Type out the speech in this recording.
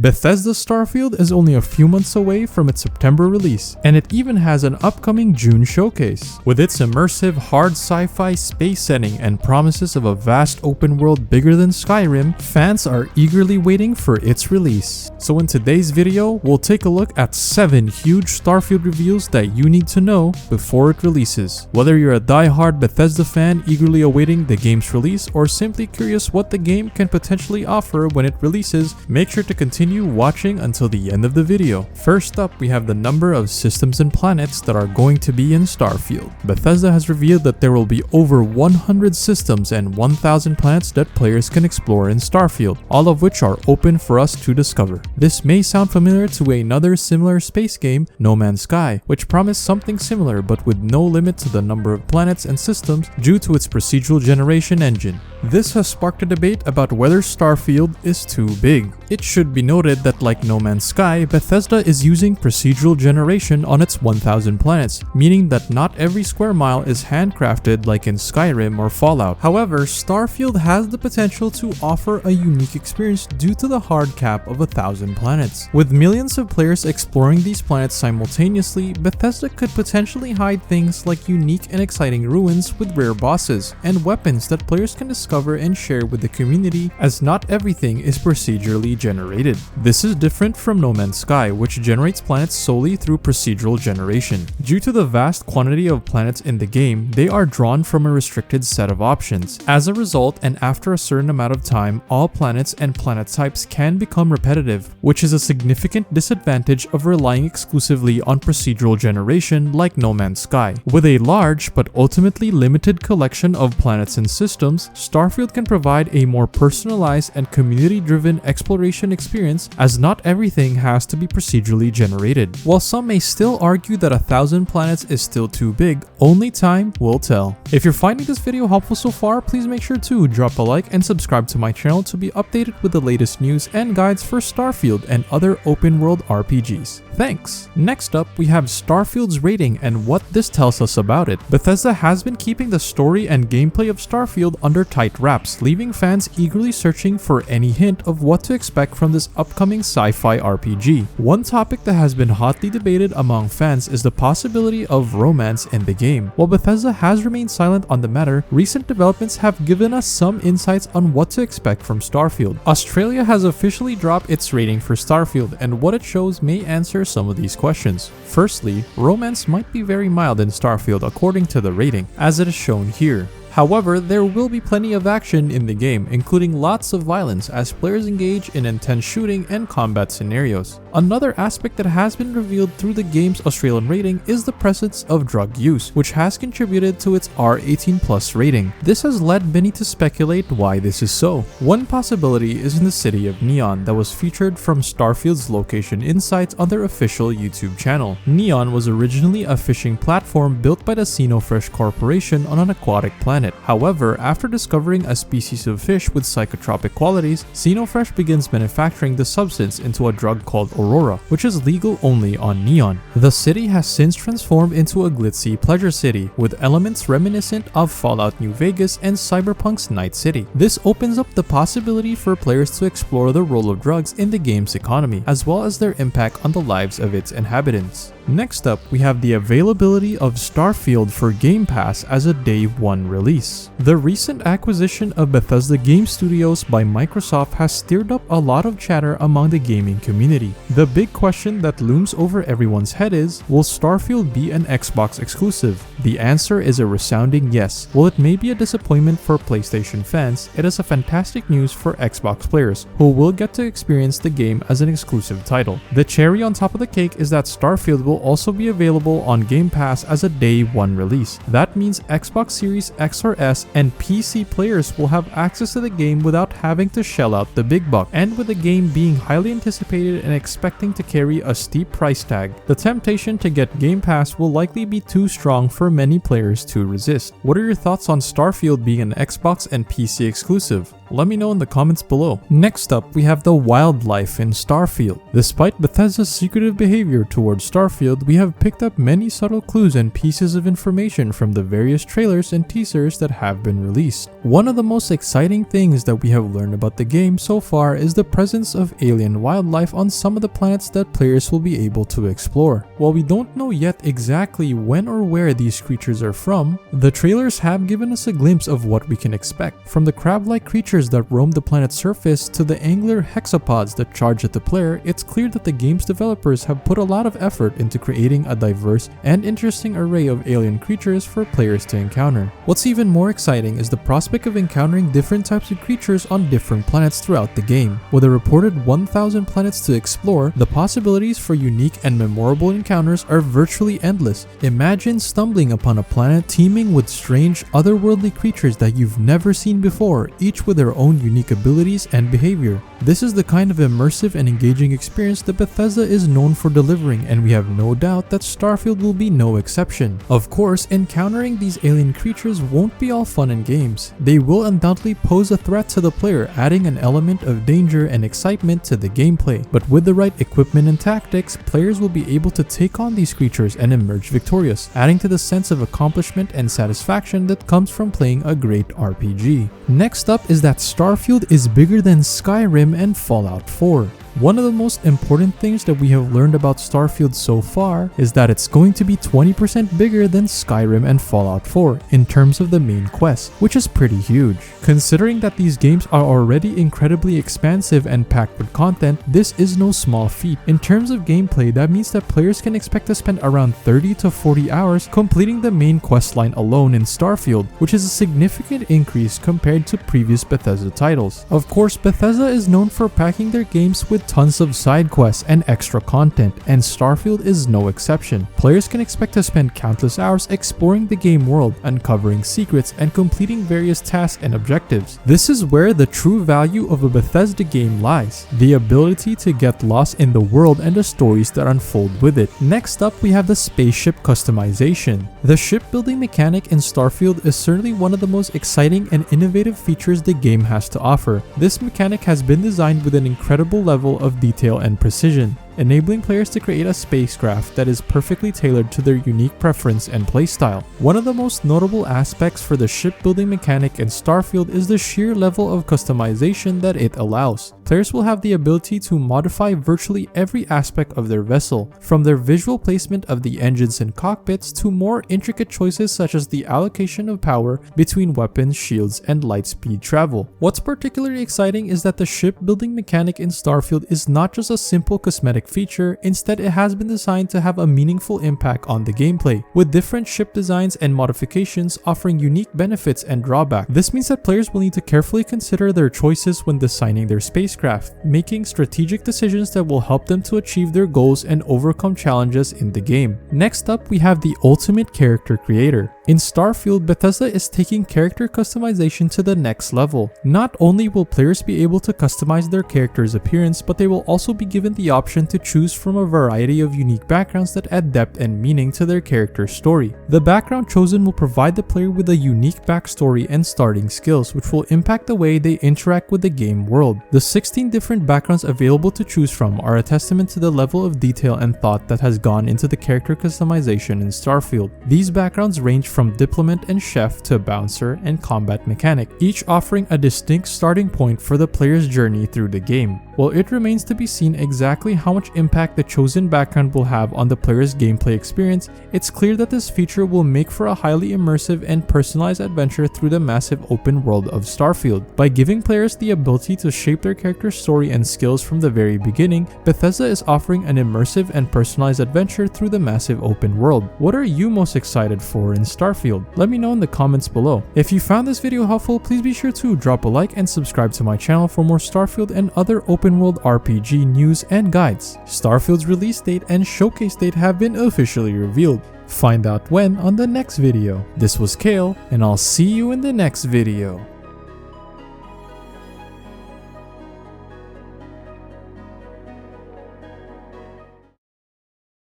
Bethesda Starfield is only a few months away from its September release, and it even has an upcoming June showcase. With its immersive, hard sci-fi space setting and promises of a vast open world bigger than Skyrim, fans are eagerly waiting for its release. So in today's video, we'll take a look at 7 huge Starfield reveals that you need to know before it releases. Whether you're a die-hard Bethesda fan eagerly awaiting the game's release or simply curious what the game can potentially offer when it releases, make sure to continue watching until the end of the video. First up, we have the number of systems and planets that are going to be in Starfield. Bethesda has revealed that there will be over 100 systems and 1,000 planets that players can explore in Starfield, all of which are open for us to discover. This may sound familiar to another similar space game, No Man's Sky, which promised something similar but with no limit to the number of planets and systems due to its procedural generation engine. This has sparked a debate about whether Starfield is too big. It should be noted that like No Man's Sky, Bethesda is using procedural generation on its 1,000 planets, meaning that not every square mile is handcrafted like in Skyrim or Fallout. However, Starfield has the potential to offer a unique experience due to the hard cap of 1,000 planets. With millions of players exploring these planets simultaneously, Bethesda could potentially hide things like unique and exciting ruins with rare bosses, and weapons that players can discover and share with the community, as not everything is procedurally generated. This is different from No Man's Sky, which generates planets solely through procedural generation. Due to the vast quantity of planets in the game, they are drawn from a restricted set of options. As a result, and after a certain amount of time, all planets and planet types can become repetitive, which is a significant disadvantage of relying exclusively on procedural generation like No Man's Sky. With a large but ultimately limited collection of planets and systems, Starfield can provide a more personalized and community-driven exploration experience, as not everything has to be procedurally generated. While some may still argue that 1,000 planets is still too big, only time will tell. If you're finding this video helpful so far, please make sure to drop a like and subscribe to my channel to be updated with the latest news and guides for Starfield and other open world RPGs. Thanks! Next up, we have Starfield's rating and what this tells us about it. Bethesda has been keeping the story and gameplay of Starfield under tight wraps, leaving fans eagerly searching for any hint of what to expect from this upcoming sci-fi RPG. One topic that has been hotly debated among fans is the possibility of romance in the game. While Bethesda has remained silent on the matter, recent developments have given us some insights on what to expect from Starfield. Australia has officially dropped its rating for Starfield, and what it shows may answer some of these questions. Firstly, romance might be very mild in Starfield according to the rating, as it is shown here. However, there will be plenty of action in the game, including lots of violence as players engage in intense shooting and combat scenarios. Another aspect that has been revealed through the game's Australian rating is the presence of drug use, which has contributed to its R18+ rating. This has led many to speculate why this is so. One possibility is in the city of Neon that was featured from Starfield's location insights on their official YouTube channel. Neon was originally a fishing platform built by the Xenofresh Corporation on an aquatic planet. However, after discovering a species of fish with psychotropic qualities, Xenofresh begins manufacturing the substance into a drug called Aurora, which is legal only on Neon. The city has since transformed into a glitzy pleasure city, with elements reminiscent of Fallout New Vegas and Cyberpunk's Night City. This opens up the possibility for players to explore the role of drugs in the game's economy, as well as their impact on the lives of its inhabitants. Next up, we have the availability of Starfield for Game Pass as a Day 1 release. The recent acquisition of Bethesda Game Studios by Microsoft has stirred up a lot of chatter among the gaming community. The big question that looms over everyone's head is, will Starfield be an Xbox exclusive? The answer is a resounding yes. While it may be a disappointment for PlayStation fans, it is a fantastic news for Xbox players, who will get to experience the game as an exclusive title. The cherry on top of the cake is that Starfield will also be available on Game Pass as a Day 1 release. That means Xbox Series X or S and PC players will have access to the game without having to shell out the big buck. And with the game being highly anticipated and expecting to carry a steep price tag, the temptation to get Game Pass will likely be too strong for many players to resist. What are your thoughts on Starfield being an Xbox and PC exclusive? Let me know in the comments below. Next up, we have the wildlife in Starfield. Despite Bethesda's secretive behavior towards Starfield, we have picked up many subtle clues and pieces of information from the various trailers and teasers that have been released. One of the most exciting things that we have learned about the game so far is the presence of alien wildlife on some of the planets that players will be able to explore. While we don't know yet exactly when or where these creatures are from, the trailers have given us a glimpse of what we can expect. From the crab-like creatures that roam the planet's surface to the angler hexapods that charge at the player, it's clear that the game's developers have put a lot of effort into creating a diverse and interesting array of alien creatures for players to encounter. What's even more exciting is the prospect of encountering different types of creatures on different planets throughout the game. With a reported 1,000 planets to explore, the possibilities for unique and memorable encounters are virtually endless. Imagine stumbling upon a planet teeming with strange, otherworldly creatures that you've never seen before, each with their own unique abilities and behavior. This is the kind of immersive and engaging experience that Bethesda is known for delivering, and we have no doubt that Starfield will be no exception. Of course, encountering these alien creatures won't be all fun and games. They will undoubtedly pose a threat to the player, adding an element of danger and excitement to the gameplay. But with the right equipment and tactics, players will be able to take on these creatures and emerge victorious, adding to the sense of accomplishment and satisfaction that comes from playing a great RPG. Next up is that Starfield is bigger than Skyrim and Fallout 4. One of the most important things that we have learned about Starfield so far is that it's going to be 20% bigger than Skyrim and Fallout 4 in terms of the main quest, which is pretty huge. Considering that these games are already incredibly expansive and packed with content, this is no small feat. In terms of gameplay, that means that players can expect to spend around 30 to 40 hours completing the main quest line alone in Starfield, which is a significant increase compared to previous Bethesda titles. Of course, Bethesda is known for packing their games with tons of side quests and extra content, and Starfield is no exception. Players can expect to spend countless hours exploring the game world, uncovering secrets, and completing various tasks and objectives. This is where the true value of a Bethesda game lies, the ability to get lost in the world and the stories that unfold with it. Next up, we have the spaceship customization. The shipbuilding mechanic in Starfield is certainly one of the most exciting and innovative features the game has to offer. This mechanic has been designed with an incredible level of detail and precision, enabling players to create a spacecraft that is perfectly tailored to their unique preference and playstyle. One of the most notable aspects for the shipbuilding mechanic in Starfield is the sheer level of customization that it allows. Players will have the ability to modify virtually every aspect of their vessel, from their visual placement of the engines and cockpits to more intricate choices such as the allocation of power between weapons, shields, and light speed travel. What's particularly exciting is that the shipbuilding mechanic in Starfield is not just a simple cosmetic feature. Instead, it has been designed to have a meaningful impact on the gameplay, with different ship designs and modifications offering unique benefits and drawbacks. This means that players will need to carefully consider their choices when designing their spacecraft, making strategic decisions that will help them to achieve their goals and overcome challenges in the game. Next up, we have the ultimate character creator. In Starfield, Bethesda is taking character customization to the next level. Not only will players be able to customize their character's appearance, but they will also be given the option to choose from a variety of unique backgrounds that add depth and meaning to their character's story. The background chosen will provide the player with a unique backstory and starting skills, which will impact the way they interact with the game world. The 16 different backgrounds available to choose from are a testament to the level of detail and thought that has gone into the character customization in Starfield. These backgrounds range from diplomat and chef to bouncer and combat mechanic, each offering a distinct starting point for the player's journey through the game. While it remains to be seen exactly how much impact the chosen background will have on the player's gameplay experience, it's clear that this feature will make for a highly immersive and personalized adventure through the massive open world of Starfield. By giving players the ability to shape their character's story and skills from the very beginning, Bethesda is offering an immersive and personalized adventure through the massive open world. What are you most excited for in Starfield? Let me know in the comments below. If you found this video helpful, please be sure to drop a like and subscribe to my channel for more Starfield and other open world RPG news and guides. Starfield's release date and showcase date have been officially revealed. Find out when on the next video. This was Kale, and I'll see you in the next video.